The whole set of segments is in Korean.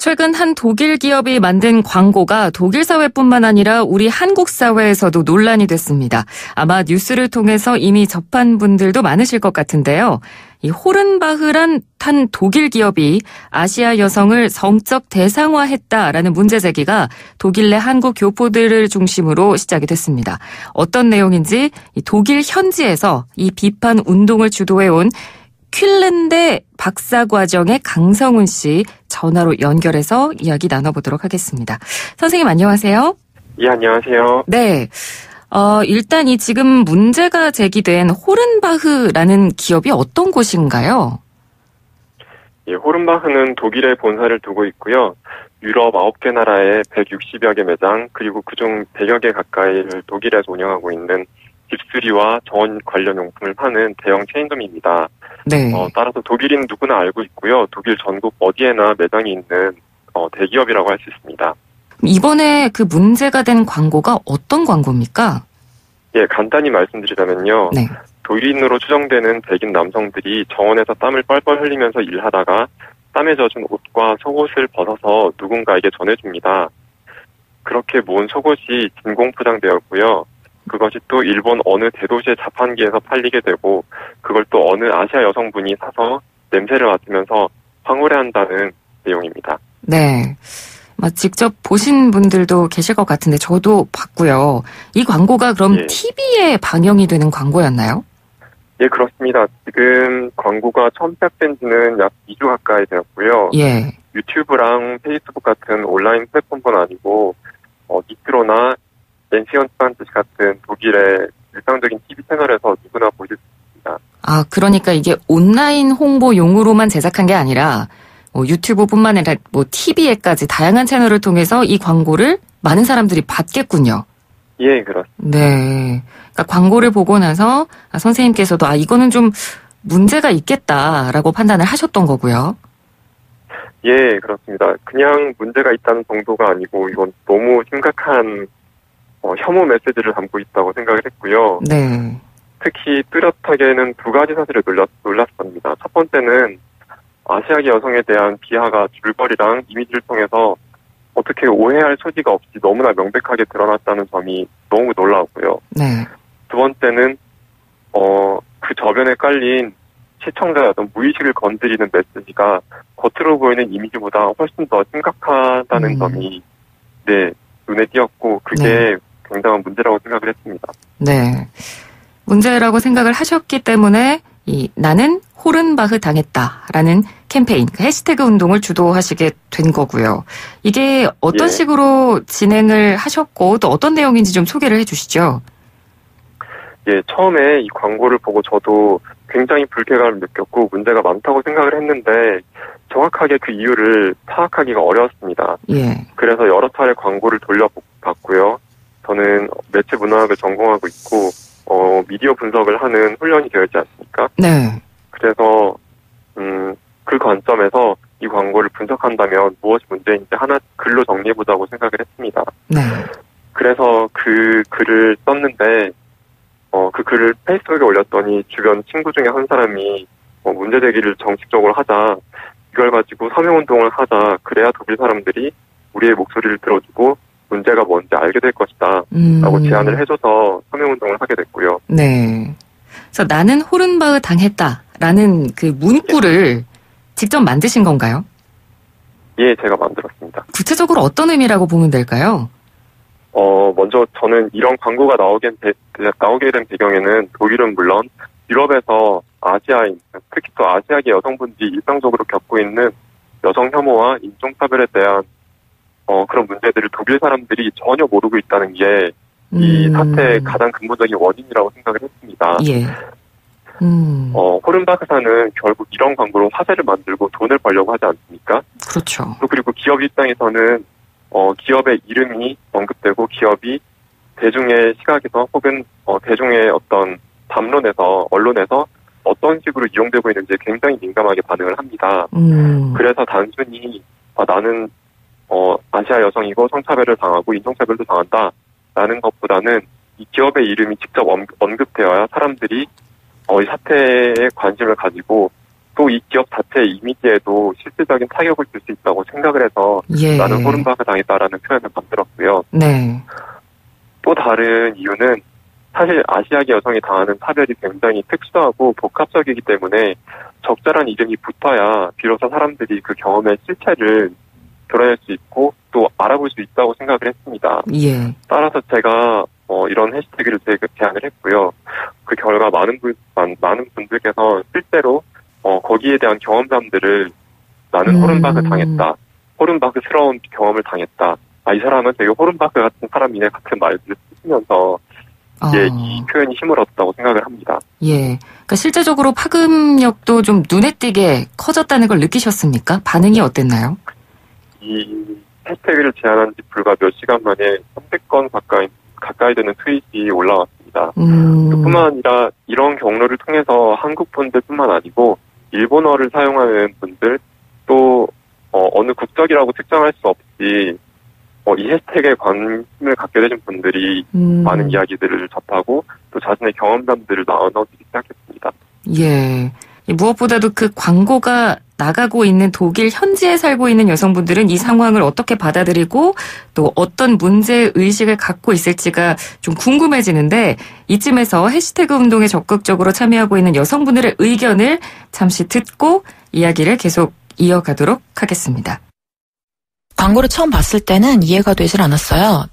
최근 한 독일 기업이 만든 광고가 독일 사회뿐만 아니라 우리 한국 사회에서도 논란이 됐습니다. 아마 뉴스를 통해서 이미 접한 분들도 많으실 것 같은데요. 이 호른바흐란 한 독일 기업이 아시아 여성을 성적 대상화했다라는 문제 제기가 독일 내 한국 교포들을 중심으로 시작이 됐습니다. 어떤 내용인지 독일 현지에서 이 비판 운동을 주도해온 퀼렌대 박사과정의 강성훈 씨 전화로 연결해서 이야기 나눠보도록 하겠습니다. 선생님 안녕하세요. 예, 안녕하세요. 네. 일단 이 지금 문제가 제기된 호른바흐라는 기업이 어떤 곳인가요? 예, 호른바흐는 독일에 본사를 두고 있고요. 유럽 9개 나라에 160여 개 매장, 그리고 그중 100여 개 가까이를 독일에서 운영하고 있는 집수리와 정원 관련 용품을 파는 대형 체인점입니다. 네. 따라서 독일인 누구나 알고 있고요. 독일 전국 어디에나 매장이 있는 대기업이라고 할 수 있습니다. 이번에 그 문제가 된 광고가 어떤 광고입니까? 예, 간단히 말씀드리자면요. 네. 독일인으로 추정되는 백인 남성들이 정원에서 땀을 뻘뻘 흘리면서 일하다가 땀에 젖은 옷과 속옷을 벗어서 누군가에게 전해줍니다. 그렇게 모은 속옷이 진공 포장되었고요. 그것이 또 일본 어느 대도시의 자판기에서 팔리게 되고 그걸 또 어느 아시아 여성분이 사서 냄새를 맡으면서 황홀해한다는 내용입니다. 네. 직접 보신 분들도 계실 것 같은데 저도 봤고요. 이 광고가 그럼 예. TV에 방영이 되는 광고였나요? 예, 그렇습니다. 지금 광고가 처음 시작된 지는 약 2주 가까이 되었고요. 예. 유튜브랑 페이스북 같은 온라인 플랫폼은 아니고 니트로나 엔시언트반트 같은 독일의 일상적인 TV 채널에서 누구나 보실 수 있습니다. 아, 그러니까 이게 온라인 홍보용으로만 제작한 게 아니라 유튜브뿐만 아니라 TV에까지 다양한 채널을 통해서 이 광고를 많은 사람들이 봤겠군요. 예, 그렇습니다. 네. 그러니까 광고를 보고 나서 선생님께서도 이거는 좀 문제가 있겠다라고 판단을 하셨던 거고요. 예, 그렇습니다. 그냥 문제가 있다는 정도가 아니고 이건 너무 심각한 혐오 메시지를 담고 있다고 생각을 했고요. 네. 특히 뚜렷하게는 두 가지 사실을 놀랐습니다. 첫 번째는 아시아계 여성에 대한 비하가 줄거리랑 이미지를 통해서 어떻게 오해할 소지가 없이 너무나 명백하게 드러났다는 점이 너무 놀라웠고요. 네. 두 번째는 그 저변에 깔린 시청자의 어떤 무의식을 건드리는 메시지가 겉으로 보이는 이미지보다 훨씬 더 심각하다는 점이 눈에 띄었고 그게 굉장한 문제라고 생각을 했습니다. 네. 문제라고 생각을 하셨기 때문에 나는 호른바흐 당했다라는 캠페인, 해시태그 운동을 주도하시게 된 거고요. 이게 어떤 식으로 진행을 하셨고 또 어떤 내용인지 좀 소개를 해주시죠. 예, 처음에 이 광고를 보고 저도 굉장히 불쾌감을 느꼈고 문제가 많다고 생각을 했는데 정확하게 그 이유를 파악하기가 어려웠습니다. 예. 그래서 여러 차례 광고를 돌려봤고요. 저는 매체 문화학을 전공하고 있고 미디어 분석을 하는 훈련이 되어 있지 않습니까? 네. 그래서 그 관점에서 이 광고를 분석한다면 무엇이 문제인지 하나 글로 정리해보자고 생각을 했습니다. 네. 그래서 그 글을 썼는데 그 글을 페이스북에 올렸더니 주변 친구 중에 한 사람이 문제 제기를 정식적으로 하자, 이걸 가지고 서명운동을 하자, 그래야 독일 사람들이 우리의 목소리를 들어주고 문제가 뭔지 알게 될 것이다 라고 제안을 해줘서 서명운동을 하게 됐고요. 네. 그래서 나는 호른바흐 당했다라는 그 문구를 직접 만드신 건가요? 예, 제가 만들었습니다. 구체적으로 어떤 의미라고 보면 될까요? 먼저 저는 이런 광고가 나오게 된 배경에는 독일은 물론 유럽에서 아시아인, 특히 또 아시아계 여성분들이 일상적으로 겪고 있는 여성 혐오와 인종차별에 대한 그런 문제들을 독일 사람들이 전혀 모르고 있다는 게 이 사태의 가장 근본적인 원인이라고 생각을 했습니다. 예. 호른바흐사는 결국 이런 광고로 화제를 만들고 돈을 벌려고 하지 않습니까? 그렇죠. 그리고 기업 입장에서는 기업의 이름이 언급되고 기업이 대중의 시각에서 혹은 대중의 어떤 담론에서 언론에서 어떤 식으로 이용되고 있는지 굉장히 민감하게 반응을 합니다. 그래서 단순히 나는 아시아 여성이고 성차별을 당하고 인종차별도 당한다라는 것보다는 이 기업의 이름이 직접 언급되어야 사람들이 이 사태에 관심을 가지고 또 이 기업 자체의 이미지에도 실질적인 타격을 줄 수 있다고 생각을 해서 예. 나는 호른박을 당했다라는 표현을 만들었고요. 네. 또 다른 이유는 사실 아시아계 여성이 당하는 차별이 굉장히 특수하고 복합적이기 때문에 적절한 이름이 붙어야 비로소 사람들이 그 경험의 실체를 드러낼 수 있고 또 알아볼 수 있다고 생각을 했습니다. 예. 따라서 제가 이런 해시태그를 제안을 했고요. 그 결과 많은 분들께서 실제로 거기에 대한 경험담들을 나는 호른박을 당했다. 호른박스러운 경험을 당했다. 이 사람은 되게 호른박스 같은 사람이네 같은 말들을 쓰시면서 이 표현이 힘을 얻었다고 생각을 합니다. 예. 그러니까 실제적으로 파급력도 좀 눈에 띄게 커졌다는 걸 느끼셨습니까? 반응이 어땠나요? 이 해시태그를 제안한 지 불과 몇 시간 만에 300건 가까이 되는 트윗이 올라왔습니다. 뿐만 아니라 이런 경로를 통해서 한국 분들뿐만 아니고 일본어를 사용하는 분들 또 어느 국적이라고 특정할 수 없이 이 해시태그에 관심을 갖게 되신 분들이 많은 이야기들을 접하고 또 자신의 경험담들을 나눠주기 시작했습니다. 예. 무엇보다도 그 광고가 나가고 있는 독일 현지에 살고 있는 여성분들은 이 상황을 어떻게 받아들이고 또 어떤 문제의식을 갖고 있을지가 좀 궁금해지는데 이쯤에서 해시태그 운동에 적극적으로 참여하고 있는 여성분들의 의견을 잠시 듣고 이야기를 계속 이어가도록 하겠습니다. 광고를 처음 봤을 때는 이해가 되질 않았어요.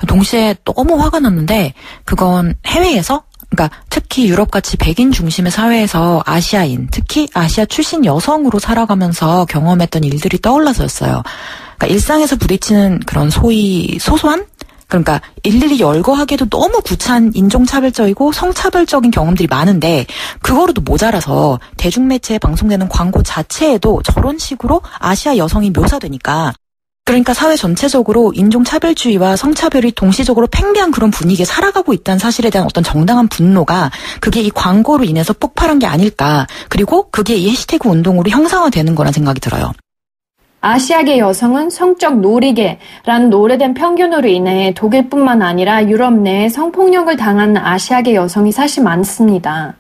동시에 너무 화가 났는데 그건 해외에서 그러니까 특히 유럽같이 백인 중심의 사회에서 아시아인, 특히 아시아 출신 여성으로 살아가면서 경험했던 일들이 떠올라서였어요. 그러니까 일상에서 부딪히는 그런 소위 소소한? 그러니까 일일이 열거하기에도 너무 구차한 인종차별적이고 성차별적인 경험들이 많은데 그거로도 모자라서 대중매체에 방송되는 광고 자체에도 저런 식으로 아시아 여성이 묘사되니까 그러니까 사회 전체적으로 인종차별주의와 성차별이 동시적으로 팽배한 그런 분위기에 살아가고 있다는 사실에 대한 어떤 정당한 분노가 그게 이 광고로 인해서 폭발한 게 아닐까. 그리고 그게 이 해시태그 운동으로 형상화되는 거란 생각이 들어요. 아시아계 여성은 성적 놀이개라는 오래된 편견으로 인해 독일뿐만 아니라 유럽 내에 성폭력을 당한 아시아계 여성이 사실 많습니다.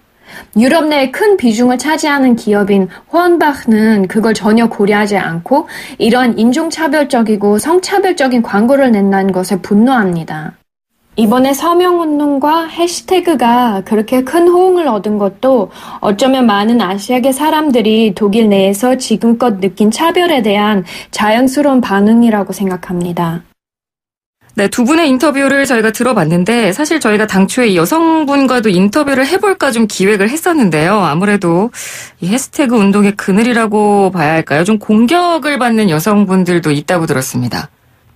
유럽 내에 큰 비중을 차지하는 기업인 호른박는 그걸 전혀 고려하지 않고 이런 인종차별적이고 성차별적인 광고를 낸다는 것에 분노합니다. 이번에 서명운동과 해시태그가 그렇게 큰 호응을 얻은 것도 어쩌면 많은 아시아계 사람들이 독일 내에서 지금껏 느낀 차별에 대한 자연스러운 반응이라고 생각합니다. 네, 두 분의 인터뷰를 저희가 들어봤는데 사실 저희가 당초에 이 여성분과도 인터뷰를 해볼까 좀 기획을 했었는데요. 아무래도 이 해시태그 운동의 그늘이라고 봐야 할까요? 좀 공격을 받는 여성분들도 있다고 들었습니다.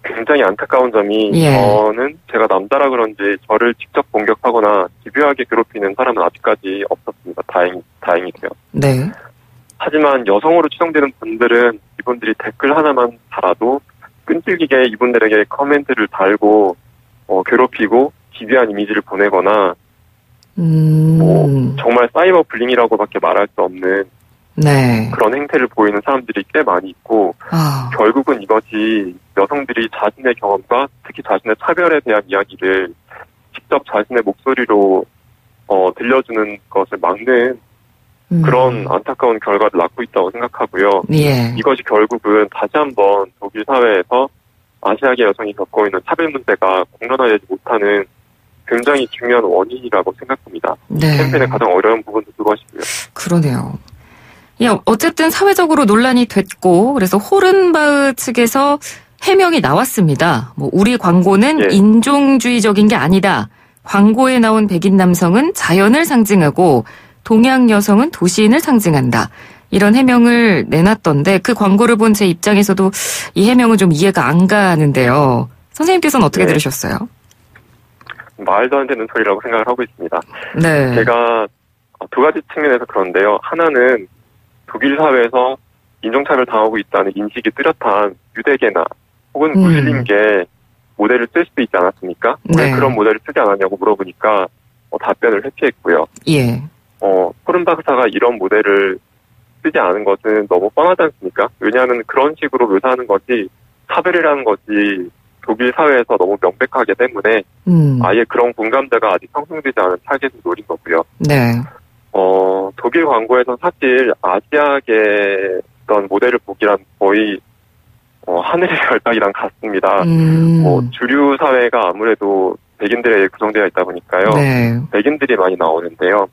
굉장히 안타까운 점이 저는 제가 남자라 그런지 저를 직접 공격하거나 집요하게 괴롭히는 사람은 아직까지 없었습니다. 다행이고요. 네. 하지만 여성으로 추정되는 분들은 이분들이 댓글 하나만 달아도 끈질기게 이분들에게 커멘트를 달고 괴롭히고 기괴한 이미지를 보내거나 정말 사이버 불링이라고밖에 말할 수 없는 네. 그런 행태를 보이는 사람들이 꽤 많이 있고 결국은 이것이 여성들이 자신의 경험과 특히 자신의 차별에 대한 이야기를 직접 자신의 목소리로 들려주는 것을 막는 그런 안타까운 결과를 낳고 있다고 생각하고요. 예. 이것이 결국은 다시 한번 독일 사회에서 아시아계 여성이 겪고 있는 차별 문제가 공론화되지 못하는 굉장히 중요한 원인이라고 생각합니다. 네. 캠페인의 가장 어려운 부분도 그것이고요. 그러네요. 예, 어쨌든 사회적으로 논란이 됐고 그래서 호른바흐 측에서 해명이 나왔습니다. 우리 광고는 인종주의적인 게 아니다. 광고에 나온 백인 남성은 자연을 상징하고 동양 여성은 도시인을 상징한다. 이런 해명을 내놨던데 그 광고를 본 제 입장에서도 이 해명은 좀 이해가 안 가는데요. 선생님께서는 어떻게 들으셨어요? 말도 안 되는 소리라고 생각을 하고 있습니다. 네. 제가 두 가지 측면에서 그런데요. 하나는 독일 사회에서 인종차별 당하고 있다는 인식이 뚜렷한 유대계나 혹은 무슬림계 모델을 쓸 수도 있지 않았습니까? 왜 그런 모델을 쓰지 않았냐고 물어보니까 답변을 회피했고요. 예. 호른박사가 이런 모델을 쓰지 않은 것은 너무 뻔하지 않습니까? 왜냐하면 그런 식으로 묘사하는 것이 차별이라는 것이 독일 사회에서 너무 명백하기 때문에 아예 그런 공감대가 아직 형성되지 않은 타겟을 노린 거고요. 네. 독일 광고에서 사실 아시아계 어떤 모델을 보기란 거의 하늘의 별따기랑 같습니다. 주류 사회가 아무래도 백인들에 구성되어 있다 보니까요. 네. 백인들이 많이 나오는데요.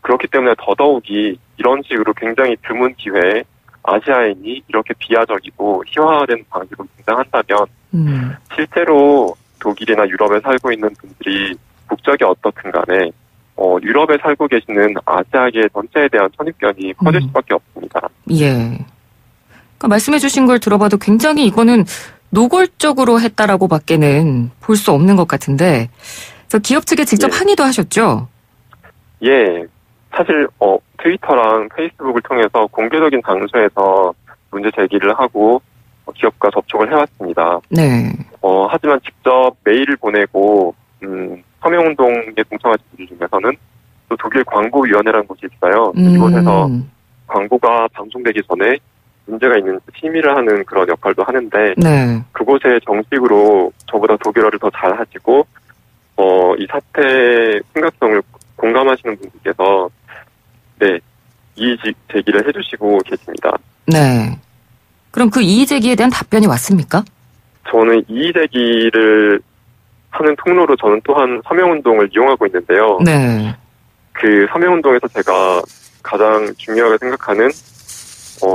그렇기 때문에 더더욱이 이런 식으로 굉장히 드문 기회에 아시아인이 이렇게 비하적이고 희화화된 방식으로 등장한다면 실제로 독일이나 유럽에 살고 있는 분들이 국적이 어떻든 간에 유럽에 살고 계시는 아시아계 전체에 대한 선입견이 커질 수밖에 없습니다. 예. 그러니까 말씀해 주신 걸 들어봐도 굉장히 이거는 노골적으로 했다라고 밖에는 볼 수 없는 것 같은데 기업 측에 직접 항의도 하셨죠? 예. 사실 트위터랑 페이스북을 통해서 공개적인 장소에서 문제 제기를 하고 기업과 접촉을 해왔습니다. 네. 하지만 직접 메일을 보내고 서명운동에 동참하신 분들 중에서는 또 독일 광고위원회라는 곳이 있어요. 이곳에서 광고가 방송되기 전에 문제가 있는지 심의를 하는 그런 역할도 하는데 네. 그곳에 정식으로 저보다 독일어를 더 잘하시고 이 사태의 심각성을 공감하시는 분들께서 이의 제기를 해주시고 계십니다. 네. 그럼 그 이의 제기에 대한 답변이 왔습니까? 저는 이의 제기를 하는 통로로 저는 또한 서명운동을 이용하고 있는데요. 네. 그 서명운동에서 제가 가장 중요하게 생각하는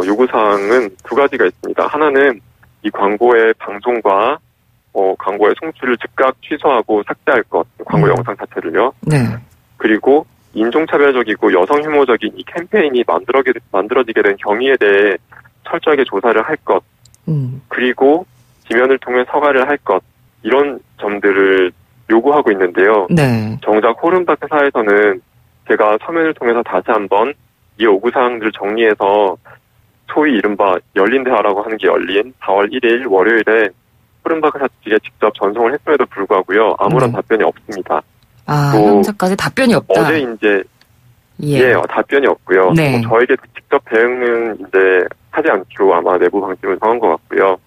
요구사항은 두 가지가 있습니다. 하나는 이 광고의 방송과 광고의 송출을 즉각 취소하고 삭제할 것, 광고 영상 자체를요. 네. 그리고 인종차별적이고 여성 혐오적인 이 캠페인이 만들어지게 된 경위에 대해 철저하게 조사를 할 것, 그리고 지면을 통해 사과를 할 것, 이런 점들을 요구하고 있는데요. 네. 정작 호른바크 사에서는 제가 서면을 통해서 다시 한번 이 요구사항들을 정리해서 소위 이른바 열린 대화라고 하는 게 열린 4월 1일 월요일에 호른바크 사 측에 직접 전송을 했음에도 불구하고요. 아무런 답변이 없습니다. 현재까지 답변이 없다. 어제 이제 답변이 없고요. 네. 저에게 직접 대응은 이제 하지 않기로 아마 내부 방침을 정한 것 같고요.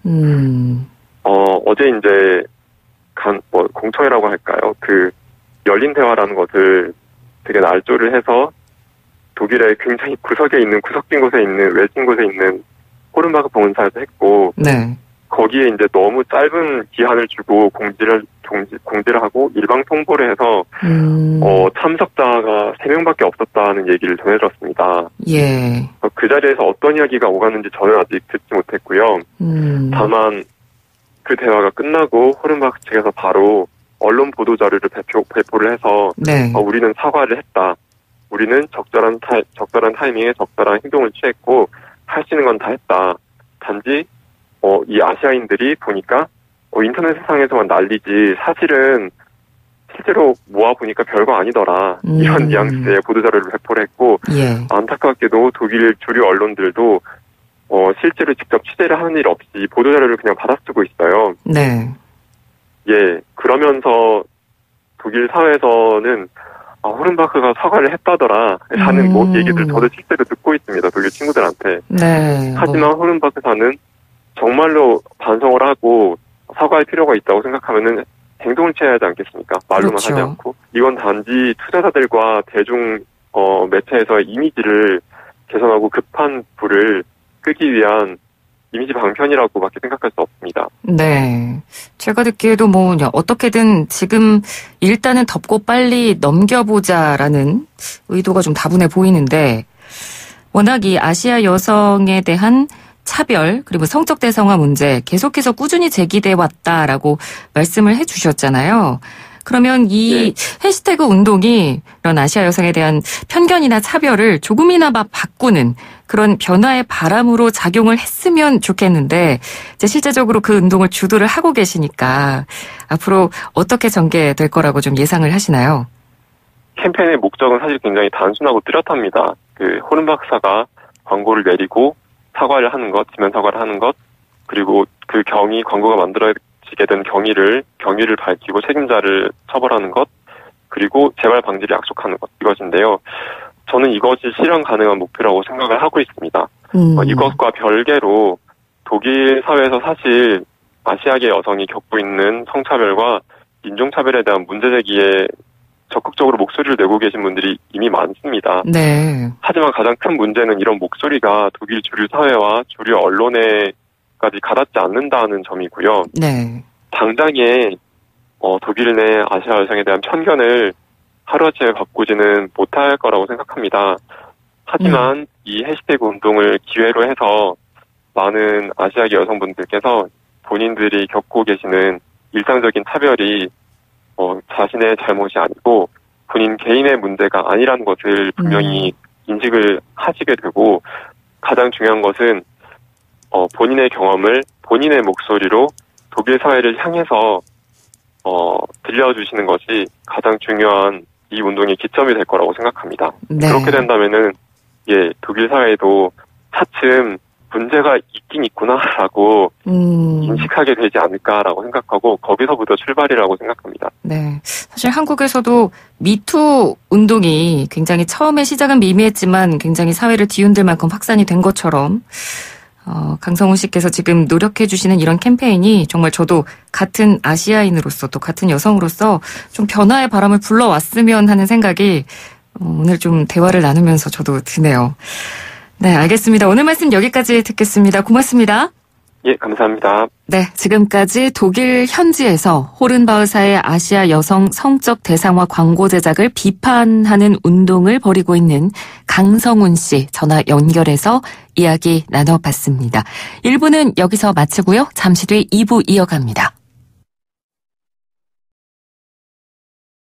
어제 이제 공청회라고 할까요? 그 열린 대화라는 것을 되게 날조를 해서 독일의 굉장히 구석에 있는 구석진 곳에 있는 외진 곳에 있는 호른바크 본사에서 했고, 네. 거기에 이제 너무 짧은 기한을 주고 공지를 하고 일방 통보를 해서 참석자가 3명밖에 없었다는 얘기를 전해들었습니다. 예. 그 자리에서 어떤 이야기가 오갔는지 저는 아직 듣지 못했고요. 다만 그 대화가 끝나고 호른바크 측에서 바로 언론 보도 자료를 배포를 해서 네. 우리는 사과를 했다. 우리는 적절한 타이밍에 적절한 행동을 취했고 할 수 있는 건 다 했다. 단지 이 아시아인들이 보니까 인터넷 세상에서만 난리지 사실은 실제로 모아보니까 별거 아니더라. 이런 뉘앙스의 보도자료를 배포를 했고 예. 안타깝게도 독일 주류 언론들도 실제로 직접 취재를 하는 일 없이 보도자료를 그냥 받아쓰고 있어요. 네. 예, 그러면서 독일 사회에서는 호른바크가 사과를 했다더라 하는 얘기들 저도 실제로 듣고 있습니다. 독일 친구들한테. 네. 하지만 호른바크사는 정말로 반성을 하고 사과할 필요가 있다고 생각하면은 행동을 취해야 하지 않겠습니까? 말로만 그렇죠. 하지 않고. 이건 단지 투자자들과 대중 매체에서의 이미지를 개선하고 급한 불을 끄기 위한 이미지 방편이라고밖에 생각할 수 없습니다. 네. 제가 듣기에도 어떻게든 지금 일단은 덮고 빨리 넘겨보자라는 의도가 좀 다분해 보이는데 워낙 이 아시아 여성에 대한 차별 그리고 성적 대상화 문제 계속해서 꾸준히 제기돼 왔다라고 말씀을 해주셨잖아요. 그러면 이 해시태그 운동이 이런 아시아 여성에 대한 편견이나 차별을 조금이나마 바꾸는 그런 변화의 바람으로 작용을 했으면 좋겠는데 이제 실제적으로 그 운동을 주도를 하고 계시니까 앞으로 어떻게 전개될 거라고 좀 예상을 하시나요? 캠페인의 목적은 사실 굉장히 단순하고 뚜렷합니다. 그 호른바크사가 광고를 내리고 사과를 하는 것, 지면 사과를 하는 것, 그리고 그 광고가 만들어지게 된 경위를 밝히고 책임자를 처벌하는 것, 그리고 재발 방지를 약속하는 것, 이것인데요. 저는 이것이 실현 가능한 목표라고 생각을 하고 있습니다. 이것과 별개로 독일 사회에서 사실 아시아계 여성이 겪고 있는 성차별과 인종차별에 대한 문제 제기에 적극적으로 목소리를 목소리를 내고 계신 분들이 이미 많습니다. 네. 하지만 가장 큰 문제는 이런 목소리가 독일 주류 사회와 주류 언론에까지 가닿지 않는다는 점이고요. 네. 당장에 독일 내 아시아 여성에 대한 편견을 하루아침에 바꾸지는 못할 거라고 생각합니다. 하지만 이 해시태그 운동을 기회로 해서 많은 아시아계 여성분들께서 본인들이 겪고 계시는 일상적인 차별이 자신의 잘못이 아니고 본인 개인의 문제가 아니라는 것을 분명히 인식을 하시게 되고, 가장 중요한 것은 본인의 경험을 본인의 목소리로 독일 사회를 향해서 들려주시는 것이 가장 중요한 이 운동의 기점이 될 거라고 생각합니다. 네. 그렇게 된다면은 독일 사회도 차츰 문제가 있긴 있구나라고 인식하게 되지 않을까라고 생각하고, 거기서부터 출발이라고 생각합니다. 네. 사실 한국에서도 미투 운동이 굉장히 처음에 시작은 미미했지만 굉장히 사회를 뒤흔들 만큼 확산이 된 것처럼 강성훈 씨께서 지금 노력해 주시는 이런 캠페인이 정말 저도 같은 아시아인으로서 또 같은 여성으로서 좀 변화의 바람을 불러왔으면 하는 생각이 오늘 좀 대화를 나누면서 저도 드네요. 네, 알겠습니다. 오늘 말씀 여기까지 듣겠습니다. 고맙습니다. 예, 감사합니다. 네, 지금까지 독일 현지에서 호른바흐사의 아시아 여성 성적 대상화 광고 제작을 비판하는 운동을 벌이고 있는 강성훈 씨 전화 연결해서 이야기 나눠봤습니다. 1부는 여기서 마치고요. 잠시 뒤 2부 이어갑니다.